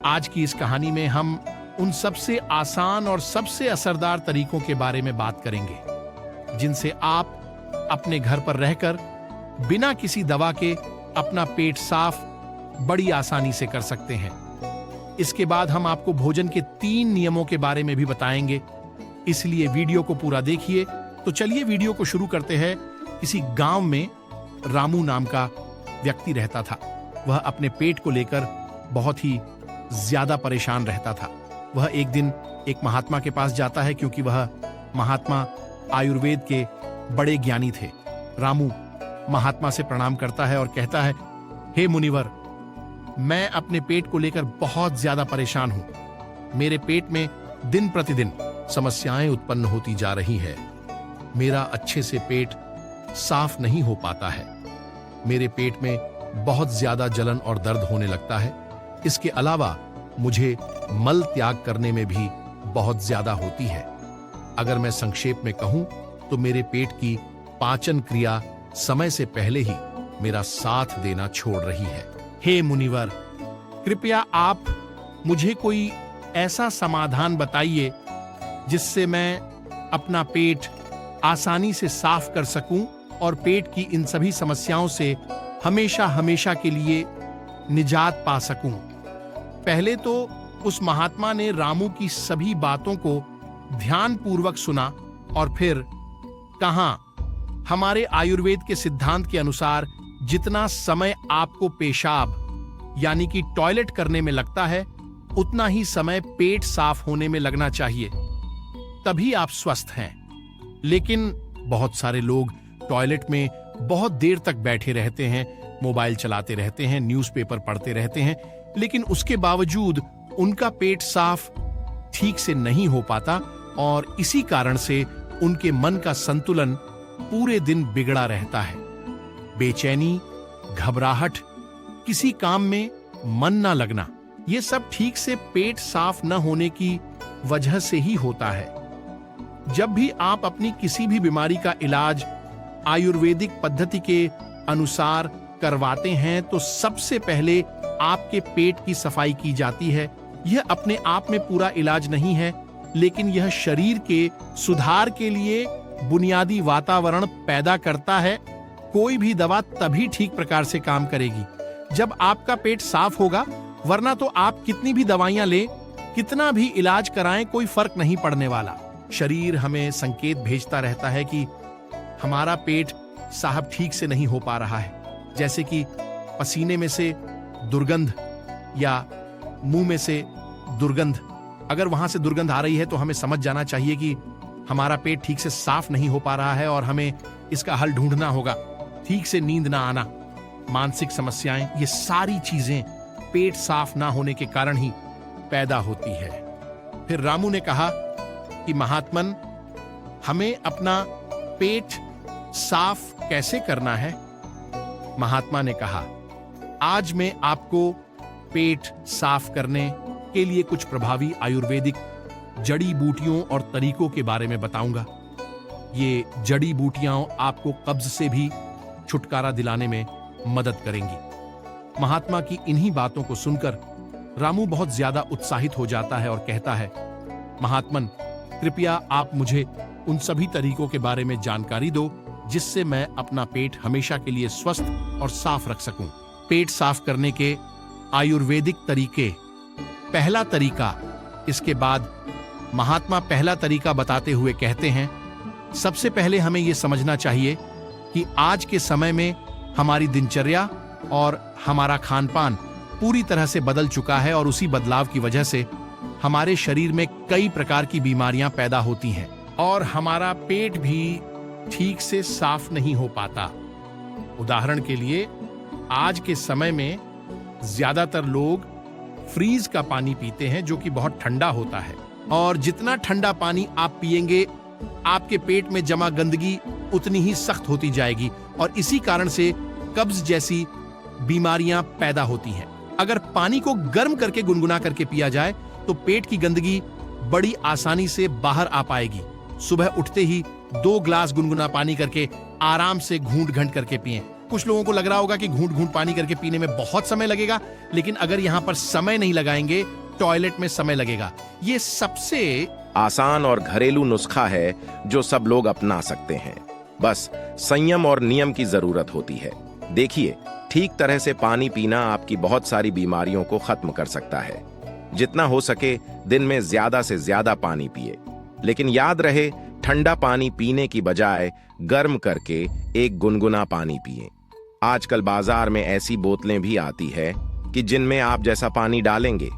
आज की इस कहानी में हम उन सबसे आसान और सबसे असरदार तरीकों के बारे में बात करेंगे जिनसे आप अपने घर पर रहकर बिना किसी दवा के अपना पेट साफ बड़ी आसानी से कर सकते हैं। इसके बाद हम आपको भोजन के 3 नियमों के बारे में भी बताएंगे, इसलिए वीडियो को पूरा देखिए। तो चलिए वीडियो को शुरू करते हैं। किसी गांव में रामू नाम का व्यक्ति रहता था। वह अपने पेट को लेकर बहुत ही ज्यादा परेशान रहता था। वह एक दिन एक महात्मा के पास जाता है, क्योंकि वह महात्मा आयुर्वेद के बड़े ज्ञानी थे। रामू महात्मा से प्रणाम करता है और कहता है, हे मुनिवर, मैं अपने पेट को लेकर बहुत ज्यादा परेशान हूं। मेरे पेट में दिन प्रतिदिन समस्याएं उत्पन्न होती जा रही है। मेरा अच्छे से पेट साफ नहीं हो पाता है। मेरे पेट में बहुत ज्यादा जलन और दर्द होने लगता है। इसके अलावा मुझे मल त्याग करने में भी बहुत ज्यादा होती है। अगर मैं संक्षेप में कहूं तो मेरे पेट की पाचन क्रिया समय से पहले ही मेरा साथ देना छोड़ रही है। हे मुनिवर, कृपया आप मुझे कोई ऐसा समाधान बताइए जिससे मैं अपना पेट आसानी से साफ कर सकूं और पेट की इन सभी समस्याओं से हमेशा हमेशा के लिए निजात पा सकूं। पहले तो उस महात्मा ने रामू की सभी बातों को ध्यानपूर्वक सुना और फिर कहा, हमारे आयुर्वेद के सिद्धांत के अनुसार जितना समय आपको पेशाब यानी कि टॉयलेट करने में लगता है, उतना ही समय पेट साफ होने में लगना चाहिए, तभी आप स्वस्थ हैं। लेकिन बहुत सारे लोग टॉयलेट में बहुत देर तक बैठे रहते हैं, मोबाइल चलाते रहते हैं, न्यूज़पेपर पढ़ते रहते हैं, लेकिन उसके बावजूद उनका पेट साफ ठीक से नहीं हो पाता और इसी कारण से उनके मन का संतुलन पूरे दिन बिगड़ा रहता है। बेचैनी, घबराहट, किसी काम में मन ना लगना, ये सब ठीक से पेट साफ न होने की वजह से ही होता है। जब भी आप अपनी किसी भी बीमारी का इलाज आयुर्वेदिक पद्धति के अनुसार करवाते हैं तो सबसे पहले आपके पेट की सफाई की जाती है। यह अपने आप में पूरा इलाज नहीं है, लेकिन यह शरीर के सुधार के लिए बुनियादी वातावरण पैदा करता है। कोई भी दवा तभी ठीक प्रकार से काम करेगी जब आपका पेट साफ होगा, वरना तो आप कितनी भी दवाइयां लें, कितना भी इलाज कराएं, कोई फर्क नहीं पड़ने वाला। शरीर हमें संकेत भेजता रहता है कि हमारा पेट साहब ठीक से नहीं हो पा रहा है, जैसे कि पसीने में से दुर्गंध या मुंह में से दुर्गंध। अगर वहां से दुर्गंध आ रही है तो हमें समझ जाना चाहिए कि हमारा पेट ठीक से साफ नहीं हो पा रहा है और हमें इसका हल ढूंढना होगा। ठीक से नींद ना आना, मानसिक समस्याएं, ये सारी चीजें पेट साफ ना होने के कारण ही पैदा होती है। फिर रामू ने कहा कि महात्मन, हमें अपना पेट साफ कैसे करना है? महात्मा ने कहा, आज मैं आपको पेट साफ करने के लिए कुछ प्रभावी आयुर्वेदिक जड़ी बूटियों और तरीकों के बारे में बताऊंगा। ये जड़ी बूटियां आपको कब्ज से भी छुटकारा दिलाने में मदद करेंगी। महात्मा की इन्हीं बातों को सुनकर रामू बहुत ज्यादा उत्साहित हो जाता है और कहता है, महात्मन, कृपया आप मुझे उन सभी तरीकों के बारे में जानकारी दो जिससे मैं अपना पेट हमेशा के लिए स्वस्थ और साफ रख सकूं। पेट साफ करने के आयुर्वेदिक तरीके। पहला तरीका। इसके बाद महात्मा पहला तरीका बताते हुए कहते हैं, सबसे पहले हमें यह समझना चाहिए कि आज के समय में हमारी दिनचर्या और हमारा खानपान पूरी तरह से बदल चुका है और उसी बदलाव की वजह से हमारे शरीर में कई प्रकार की बीमारियां पैदा होती हैं और हमारा पेट भी ठीक से साफ नहीं हो पाता। उदाहरण के लिए, आज के समय में ज्यादातर लोग फ्रीज का पानी पीते हैं जो कि बहुत ठंडा होता है, और जितना ठंडा पानी आप पिएंगे आपके पेट में जमा गंदगी उतनी ही सख्त होती जाएगी और इसी कारण से कब्ज जैसी बीमारियां पैदा होती हैं। अगर पानी को गर्म करके गुनगुना करके पिया जाए तो पेट की गंदगी बड़ी आसानी से बाहर आ पाएगी। सुबह उठते ही 2 ग्लास गुनगुना पानी करके आराम से घूंट घंट करके पिएं। कुछ लोगों को लग रहा होगा कि घूंट घूंट पानी करके पीने में बहुत समय लगेगा, लेकिन अगर यहां पर समय नहीं लगाएंगे, टॉयलेट में समय लगेगा। ये सबसे आसान और घरेलू नुस्खा है जो सब लोग अपना सकते हैं। बस संयम और नियम की जरूरत होती है। देखिए, ठीक तरह से पानी पीना आपकी बहुत सारी बीमारियों को खत्म कर सकता है। जितना हो सके दिन में ज्यादा से ज्यादा पानी पिए, लेकिन याद रहे ठंडा पानी पीने की बजाय गर्म करके एक गुनगुना पानी पिए। आजकल बाजार में ऐसी बोतलें भी आती है कि जिनमें आप जैसा पानी डालेंगे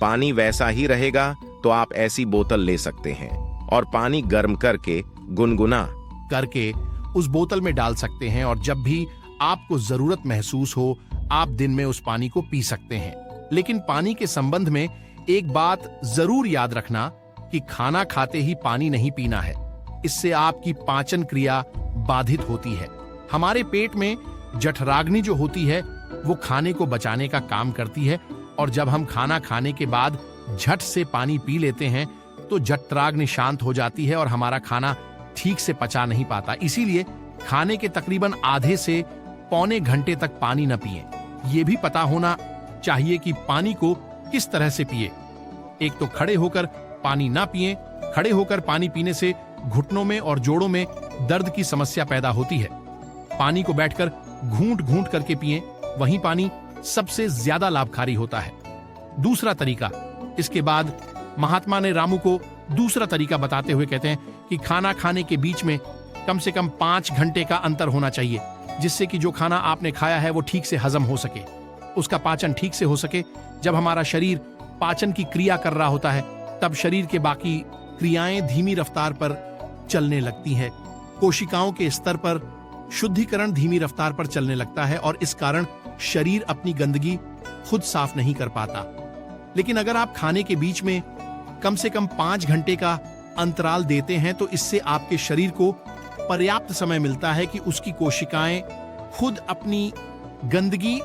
पानी वैसा ही रहेगा, तो आप ऐसी बोतल ले सकते हैं और पानी गर्म करके गुनगुना करके उस बोतल में डाल सकते हैं, और जब भी आपको जरूरत महसूस हो आप दिन में उस पानी को पी सकते हैं। लेकिन पानी के संबंध में एक बात जरूर याद रखना कि खाना खाते ही पानी नहीं पीना है। इससे आपकी पाचन क्रिया बाधित होती है। हमारे पेट में जठराग्नि जो होती है वो खाने को बचाने का काम करती है, और जब हम खाना खाने के बाद झट से पानी पी लेते हैं तो जठराग्नि शांत हो जाती है और हमारा खाना ठीक से पचा नहीं पाता। इसीलिए खाने के तकरीबन आधे से पौने घंटे तक पानी न पिएं। ये भी पता होना चाहिए कि पानी को किस तरह से पिए। एक तो खड़े होकर पानी ना पिएं। खड़े होकर पानी पीने से घुटनों में और जोड़ों में दर्द की समस्या पैदा होती है। पानी को बैठकर घूंट घूंट करके पिएं, वहीं पानी सबसे ज्यादा लाभकारी होता है। दूसरा तरीका, इसके बाद महात्मा ने रामू को दूसरा तरीका बताते हुए कहते हैं कि खाना खाने के बीच में कम से कम 5 घंटे का अंतर होना चाहिए, जिससे कि जो खाना आपने खाया है वो ठीक से हजम हो सके, उसका पाचन ठीक से हो सके। जब हमारा शरीर पाचन की क्रिया कर रहा होता है तब शरीर के बाकी क्रियाएं धीमी रफ्तार पर चलने लगती हैं। कोशिकाओं के स्तर पर शुद्धिकरण धीमी रफ्तार पर चलने लगता है और इस कारण शरीर अपनी गंदगी खुद साफ नहीं कर पाता। लेकिन अगर आप खाने के बीच में कम से कम 5 घंटे का अंतराल देते हैं तो इससे आपके शरीर को पर्याप्त समय मिलता है कि उसकी कोशिकाएं खुद अपनी गंदगी,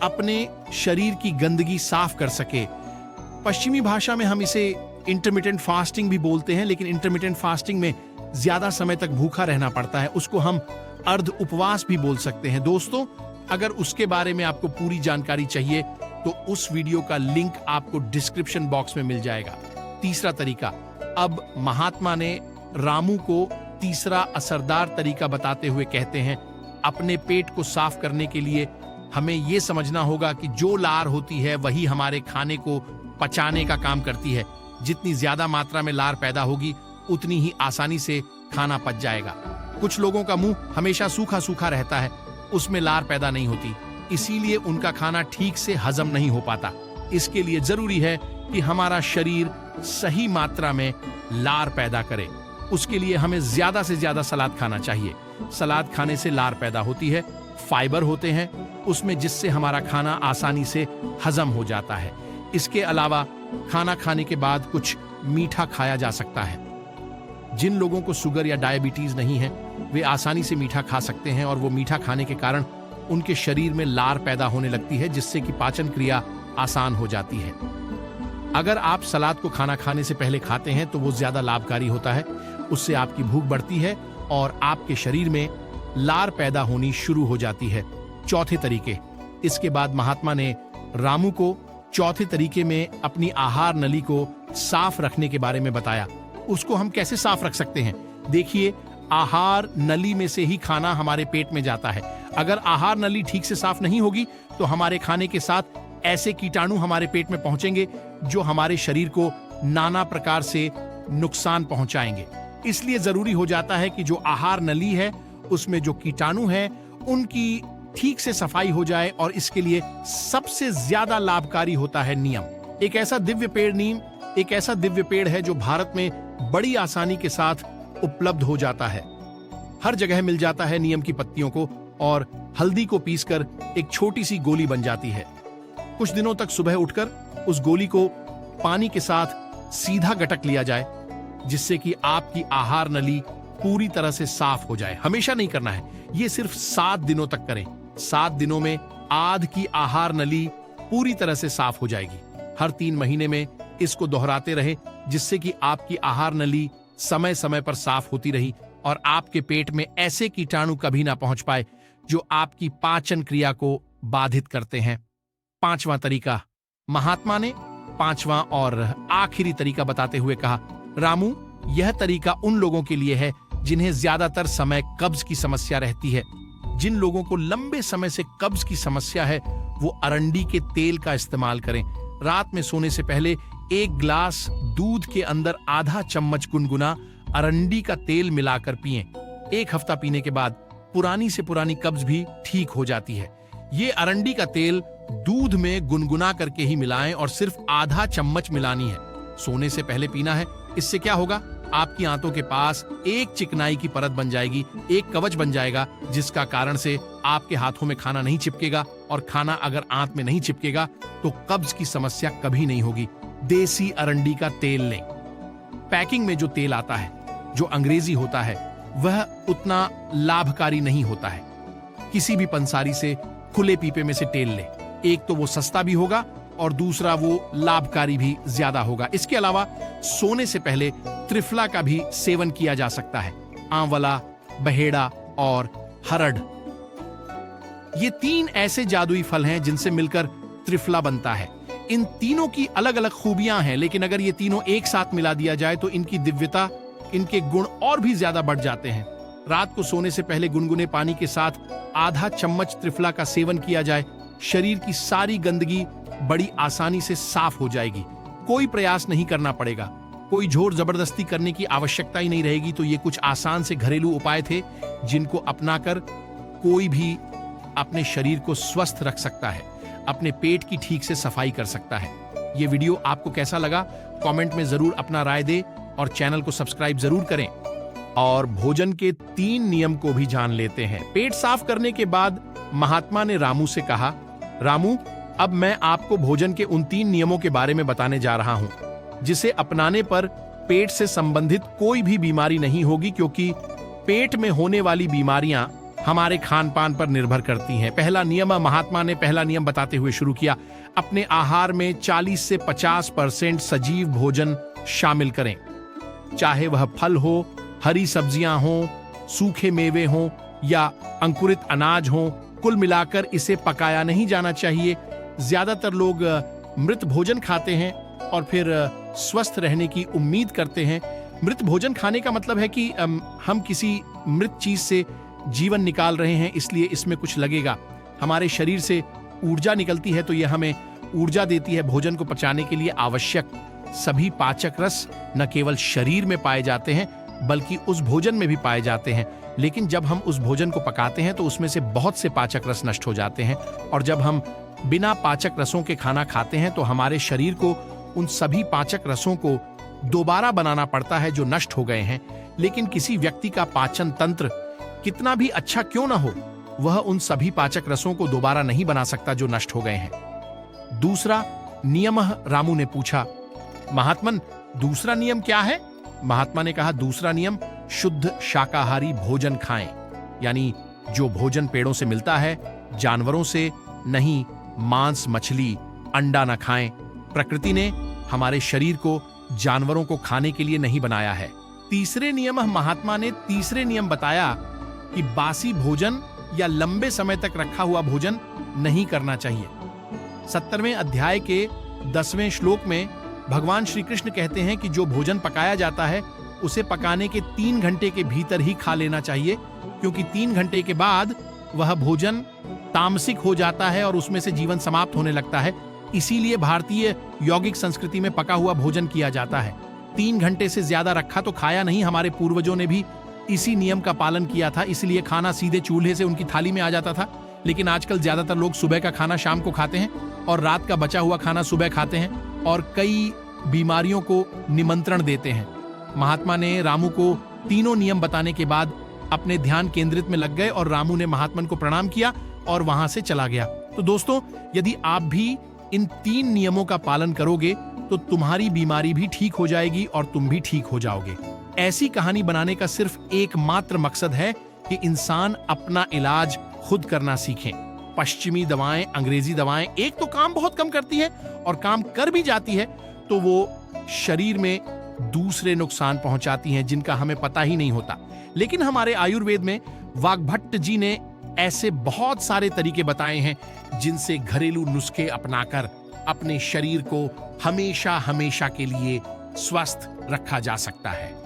अपने शरीर की गंदगी साफ कर सके। पश्चिमी भाषा में हम इसे इंटरमिटेंट फास्टिंग भी बोलते हैं, लेकिन इंटरमिटेंट फास्टिंग में ज्यादा समय तक भूखा रहना पड़ता है। उसको हम अर्ध उपवास भी बोल सकते हैं। दोस्तों, अगर उसके बारे में आपको पूरी जानकारी चाहिए तो उस वीडियो का लिंक आपको डिस्क्रिप्शन बॉक्स में मिल जाएगा। तीसरा तरीका, अब महात्मा ने रामू को तीसरा असरदार तरीका बताते हुए कहते हैं, अपने पेट को साफ करने के लिए हमें यह समझना होगा कि जो लार होती है वही हमारे खाने को पचाने का काम करती है। जितनी ज्यादा मात्रा में लार पैदा होगी उतनी ही आसानी से खाना पच जाएगा। कुछ लोगों का मुंह हमेशा सूखा सूखा रहता है, उसमें लार पैदा नहीं होती, इसीलिए उनका खाना ठीक से हजम नहीं हो पाता। इसके लिए जरूरी है कि हमारा शरीर सही मात्रा में लार पैदा करे। उसके लिए हमें ज्यादा से ज्यादा सलाद खाना चाहिए। सलाद खाने से लार पैदा होती है, फाइबर होते हैं उसमें, जिससे हमारा खाना आसानी से हजम हो जाता है। इसके अलावा खाना खाने के बाद कुछ मीठा खाया जा सकता है। जिन लोगों को शुगर या डायबिटीज नहीं है वे आसानी से मीठा खा सकते हैं, और वो मीठा खाने के कारण उनके शरीर में लार पैदा होने लगती है, जिससे कि पाचन क्रिया आसान हो जाती है। अगर आप सलाद को खाना खाने से पहले खाते हैं तो वो ज्यादा लाभकारी होता है। उससे आपकी भूख बढ़ती है और आपके शरीर में लार पैदा होनी शुरू हो जाती है। चौथे तरीके, इसके बाद महात्मा ने रामू को चौथे तरीके में अपनी आहार नली को साफ रखने के बारे में बताया। उसको हम कैसे साफ रख सकते हैं? देखिए, आहार नली में से ही खाना हमारे पेट में जाता है। अगर आहार नली ठीक से साफ नहीं होगी तो हमारे खाने के साथ ऐसे कीटाणु हमारे पेट में पहुंचेंगे जो हमारे शरीर को नाना प्रकार से नुकसान पहुंचाएंगे। इसलिए जरूरी हो जाता है कि जो आहार नली है उसमें जो कीटाणु है उनकी ठीक से सफाई हो जाए, और इसके लिए सबसे ज्यादा लाभकारी होता है नीम। एक ऐसा दिव्य पेड़ है जो भारत में बड़ी आसानी के साथ उपलब्ध हो जाता है। हर जगह मिल जाता है नीम की पत्तियों को, और हल्दी को पीसकर एक छोटी सी गोली बन जाती है। कुछ दिनों तक सुबह उठकर उस गोली को पानी के साथ सीधा गटक लिया जाए, जिससे कि आपकी आहार नली पूरी तरह से साफ हो जाए। हमेशा नहीं करना है, ये सिर्फ 7 दिनों तक करें। 7 दिनों में आध की आहार नली पूरी तरह से साफ हो जाएगी। हर 3 महीने में इसको दोहराते रहे, जिससे कि आपकी आहार नली समय समय पर साफ होती रही और आपके पेट में ऐसे कीटाणु कभी ना पहुंच पाए जो आपकी पाचन क्रिया को बाधित करते हैं। 5वां तरीका, महात्मा ने 5वां और आखिरी तरीका बताते हुए कहा, रामू, यह तरीका उन लोगों के लिए है जिन्हें ज्यादातर समय कब्ज की समस्या रहती है। जिन लोगों को लंबे समय से कब्ज की समस्या है वो अरंडी के तेल का इस्तेमाल करें। रात में सोने से पहले 1 ग्लास दूध के अंदर आधा चम्मच गुनगुना अरंडी का तेल मिलाकर पिएं। 1 हफ्ता पीने के बाद पुरानी से पुरानी कब्ज भी ठीक हो जाती है। ये अरंडी का तेल दूध में गुनगुना करके ही मिलाएं और सिर्फ आधा चम्मच मिलानी है। सोने से पहले पीना है। इससे क्या होगा, आपकी आंतों के पास एक चिकनाई की परत बन जाएगी, एक कवच बन जाएगा, जिसका कारण से आपके हाथों में खाना नहीं चिपकेगा, और खाना अगर आंत में नहीं चिपकेगा तो कब्ज की समस्या कभी नहीं होगी। देसी अरंडी का तेल लें। पैकिंग में जो तेल आता है, जो अंग्रेजी होता है, वह उतना लाभकारी नहीं होता है। किसी भी पंसारी से खुले पीपे में से तेल लें। एक तो वो सस्ता भी होगा और दूसरा वो लाभकारी भी ज्यादा होगा। इसके अलावा सोने से पहले त्रिफला का भी सेवन किया जा सकता है। आंवला, बहेड़ा और हरड़, ये 3 ऐसे जादुई फल हैं जिनसे मिलकर त्रिफला बनता है। इन तीनों की अलग अलग खूबियां हैं, लेकिन अगर ये तीनों एक साथ मिला दिया जाए तो इनकी दिव्यता, इनके गुण और भी ज्यादा बढ़ जाते हैं। रात को सोने से पहले गुनगुने पानी के साथ आधा चम्मच त्रिफला का सेवन किया जाए, शरीर की सारी गंदगी बड़ी आसानी से साफ हो जाएगी। कोई प्रयास नहीं करना पड़ेगा, कोई जोर जबरदस्ती करने की आवश्यकता ही नहीं रहेगी। तो ये कुछ आसान से घरेलू उपाय थे जिनको अपनाकर कोई भी अपने शरीर को स्वस्थ रख सकता है, अपने पेट की ठीक से सफाई कर सकता है। ये वीडियो आपको कैसा लगा, कमेंट में जरूर अपना राय दे और चैनल को सब्सक्राइब जरूर करें। और भोजन के 3 नियम को भी जान लेते हैं। पेट साफ करने के बाद महात्मा ने रामू से कहा, रामू, अब मैं आपको भोजन के उन 3 नियमों के बारे में बताने जा रहा हूं, जिसे अपनाने पर पेट से संबंधित कोई भी बीमारी नहीं होगी, क्योंकि पेट में होने वाली बीमारियां हमारे खान पान पर निर्भर करती हैं। पहला नियम, महात्मा ने पहला नियम बताते हुए शुरू किया, अपने आहार में 40 से 50% सजीव भोजन शामिल करें। चाहे वह फल हो, हरी सब्जियां हों, सूखे मेवे हों या अंकुरित अनाज हों, कुल मिलाकर इसे पकाया नहीं जाना चाहिए। ज्यादातर लोग मृत भोजन खाते हैं और फिर स्वस्थ रहने की उम्मीद करते हैं। मृत भोजन खाने का मतलब है कि हम किसी मृत चीज से जीवन निकाल रहे हैं, इसलिए इसमें कुछ लगेगा। हमारे शरीर से ऊर्जा निकलती है तो यह हमें ऊर्जा देती है। भोजन को पचाने के लिए आवश्यक सभी पाचक रस न केवल शरीर में पाए जाते हैं बल्कि उस भोजन में भी पाए जाते हैं। लेकिन जब हम उस भोजन को पकाते हैं तो उसमें से बहुत से पाचक रस नष्ट हो जाते हैं, और जब हम बिना पाचक रसों के खाना खाते हैं तो हमारे शरीर को उन सभी पाचक रसों को दोबारा बनाना पड़ता है जो नष्ट हो गए हैं। लेकिन किसी व्यक्ति का पाचन तंत्र कितना भी अच्छा क्यों ना हो, वह उन सभी पाचक रसों को दोबारा नहीं बना सकता जो नष्ट हो गए हैं। दूसरा नियम, रामू ने पूछा, महात्मन, दूसरा नियम क्या है? महात्मा ने कहा, दूसरा नियम, शुद्ध शाकाहारी भोजन खाएं। यानी जो भोजन पेड़ों से मिलता है, जानवरों से नहीं, मांस, मछली, अंडा न खाएं। प्रकृति ने हमारे शरीर को जानवरों को खाने के लिए नहीं बनाया है। तीसरे नियम, महात्मा ने तीसरे नियम बताया कि बासी भोजन या लंबे समय तक रखा हुआ भोजन नहीं करना चाहिए। 17वें अध्याय के 10वें श्लोक में भगवान श्री कृष्ण कहते हैं कि जो भोजन पकाया जाता है उसे पकाने के 3 घंटे के भीतर ही खा लेना चाहिए, क्योंकि 3 घंटे के बाद वह भोजन तामसिक हो जाता है और उसमें से जीवन समाप्त होने लगता है। इसीलिए भारतीय यौगिक संस्कृति में पका हुआ भोजन किया जाता है। 3 घंटे से ज्यादा रखा तो खाया नहीं। हमारे पूर्वजों ने भी इसी नियम का पालन किया था, इसलिए खाना सीधे चूल्हे से उनकी थाली में आ जाता था। लेकिन आजकल ज्यादातर लोग सुबह का खाना शाम को खाते हैं और रात का बचा हुआ खाना सुबह खाते हैं और कई बीमारियों को निमंत्रण देते हैं। महात्मा ने रामू को तीनों नियम बताने के बाद अपने ध्यान केंद्रित में लग गए और रामू ने महात्मन को प्रणाम किया और वहां से चला गया। तो दोस्तों, यदि आप भी इन 3 नियमों का पालन करोगे तो तुम्हारी बीमारी भी ठीक हो जाएगी और तुम भी ठीक हो जाओगे। ऐसी कहानी बनाने का सिर्फ एकमात्र मकसद है कि इंसान अपना इलाज खुद करना सीखें। पश्चिमी दवाएं, अंग्रेजी दवाएं एक तो काम बहुत कम करती है और काम कर भी जाती है तो वो शरीर में दूसरे नुकसान पहुंचाती हैं जिनका हमें पता ही नहीं होता। लेकिन हमारे आयुर्वेद में वाग्भट्ट जी ने ऐसे बहुत सारे तरीके बताए हैं जिनसे घरेलू नुस्खे अपनाकर अपने शरीर को हमेशा हमेशा के लिए स्वस्थ रखा जा सकता है।